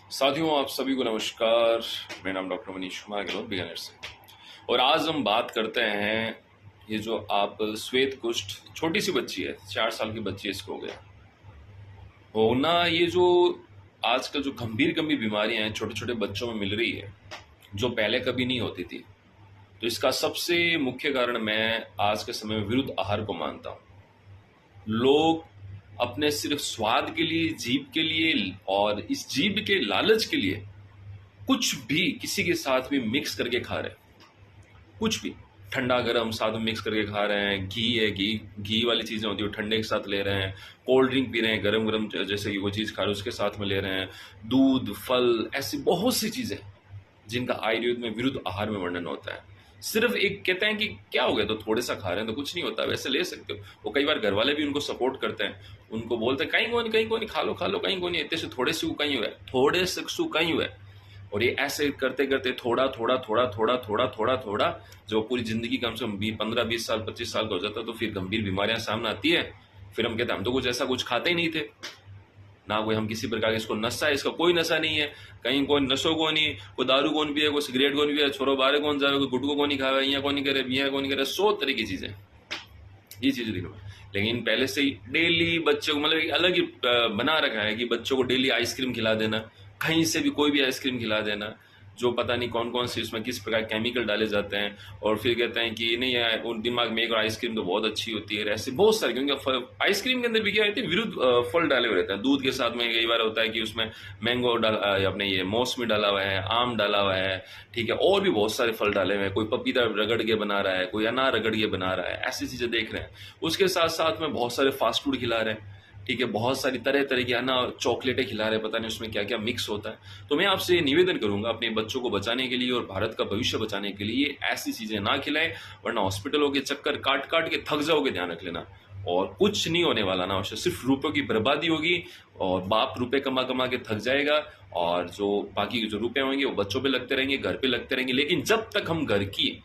साथियों, आप सभी को नमस्कार। मेरा नाम डॉक्टर मनीष कुमार गहलोत, बिगिनर से। और आज हम बात करते हैं ये जो आप श्वेत कुष्ठ, छोटी सी बच्ची है, 4 साल की बच्ची, इसको हो गया होना। ये जो आजकल जो गंभीर गंभीर बीमारियां हैं छोटे छोटे बच्चों में मिल रही है, जो पहले कभी नहीं होती थी, तो इसका सबसे मुख्य कारण मैं आज के समय में विरुद्ध आहार को मानता हूँ। लोग अपने सिर्फ स्वाद के लिए, जीभ के लिए और इस जीभ के लालच के लिए कुछ भी किसी के साथ भी मिक्स करके खा रहे हैं। कुछ भी ठंडा गर्म साथ में मिक्स करके खा रहे हैं। घी है, घी वाली चीज़ें होती है ठंडे के साथ ले रहे हैं। कोल्ड ड्रिंक पी रहे हैं, गरम गरम जैसे कि वो चीज़ खा रहे हैं उसके साथ में ले रहे हैं। दूध, फल, ऐसी बहुत सी चीज़ें जिनका आयुर्वेद में विरुद्ध आहार में वर्णन होता है। सिर्फ एक कहते हैं कि क्या हो गया, तो थोड़े सा खा रहे हैं तो कुछ नहीं होता, वैसे ले सकते हो। वो कई बार घर वाले भी उनको सपोर्ट करते हैं, उनको बोलते हैं कहीं को नहीं, खा लो कहीं को नहीं, इतने से थोड़े से कहीं हुआ है, थोड़े से कहीं हुआ है। और ये ऐसे करते करते थोड़ा थोड़ा थोड़ा थोड़ा थोड़ा थोड़ा थोड़ा जो पूरी जिंदगी कम से कम 15-20 साल 25 साल का हो जाता है, तो फिर गंभीर बीमारियां सामने आती है। फिर हम कहते हैं हम तो कुछ ऐसा कुछ खाते ही नहीं थे ना, कोई हम किसी प्रकार का इसको नशा है, इसका कोई नशा नहीं है। कहीं कोई नशो को नहीं, कोई दारू कौन भी है, कोई सिगरेट कौन भी है, छोरो बारे कौन जाए, कोई गुटको को नहीं खावे, यहाँ कौन नहीं करे, बिया कौन नहीं करे, 100 तरह की चीजें, ये चीजें दिखो। लेकिन पहले से ही डेली बच्चों को मतलब एक अलग ही बना रखा है कि बच्चों को डेली आइसक्रीम खिला देना, कहीं से भी कोई भी आइसक्रीम खिला देना, जो पता नहीं कौन कौन से उसमें किस प्रकार केमिकल डाले जाते हैं। और फिर कहते हैं कि नहीं यार, उन दिमाग में एक और आइसक्रीम तो बहुत अच्छी होती है, ऐसे बहुत सारे, क्योंकि आइसक्रीम के अंदर भी क्या होती है, विरुद्ध फल डाले हुए रहते हैं। दूध के साथ में कई बार होता है कि उसमें मैंगो अपने ये मौसमी डाला हुआ है, आम डाला हुआ है, ठीक है, और भी बहुत सारे फल डाले हुए हैं। कोई पपीता रगड़ के बना रहा है, कोई अनार रगड़ के बना रहा है, ऐसी चीजें देख रहे हैं। उसके साथ साथ में बहुत सारे फास्ट फूड खिला रहे हैं, ठीक है, बहुत सारी तरह तरह की ना चॉकलेटें खिला रहे हैं, पता नहीं उसमें क्या क्या मिक्स होता है। तो मैं आपसे ये निवेदन करूंगा, अपने बच्चों को बचाने के लिए और भारत का भविष्य बचाने के लिए ऐसी चीजें ना खिलाएं, वरना हॉस्पिटलों के चक्कर काट काट के थक जाओगे, ध्यान रख लेना। और कुछ नहीं होने वाला ना, सिर्फ रुपयों की बर्बादी होगी, और बाप रुपए कमा कमा के थक जाएगा, और जो बाकी के जो रुपए होंगे वो बच्चों पे लगते रहेंगे, घर पे लगते रहेंगे। लेकिन जब तक हम घर की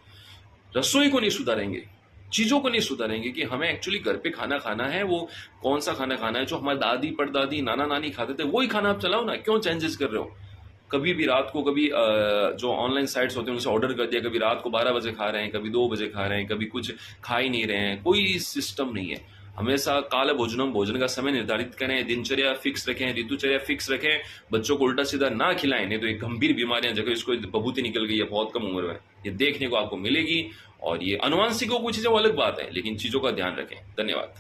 रसोई को नहीं सुधारेंगे, चीजों को नहीं सुधारेंगे कि हमें एक्चुअली घर पे खाना खाना है, वो कौन सा खाना खाना है जो हमारे दादी परदादी नाना नानी खाते थे, वही खाना आप चलाओ ना। क्यों चेंजेस कर रहे हो? कभी भी रात को, कभी जो ऑनलाइन साइट्स होते हैं उनसे ऑर्डर कर दिया, कभी रात को 12 बजे खा रहे हैं, कभी 2 बजे खा रहे हैं, कभी कुछ खा ही नहीं रहे हैं। कोई सिस्टम नहीं है। हमेशा काल भोजनम, भोजन का समय निर्धारित करें, दिनचर्या फिक्स रखें, ऋतुचर्या फिक्स रखें, बच्चों को उल्टा सीधा ना खिलाएं, नहीं तो एक गंभीर बीमारियां, जगह इसको बबूती निकल गई है बहुत कम उम्र में, ये देखने को आपको मिलेगी। और ये अनुवांशिक को कुछ चीजें वो अलग बात है, लेकिन चीजों का ध्यान रखें। धन्यवाद।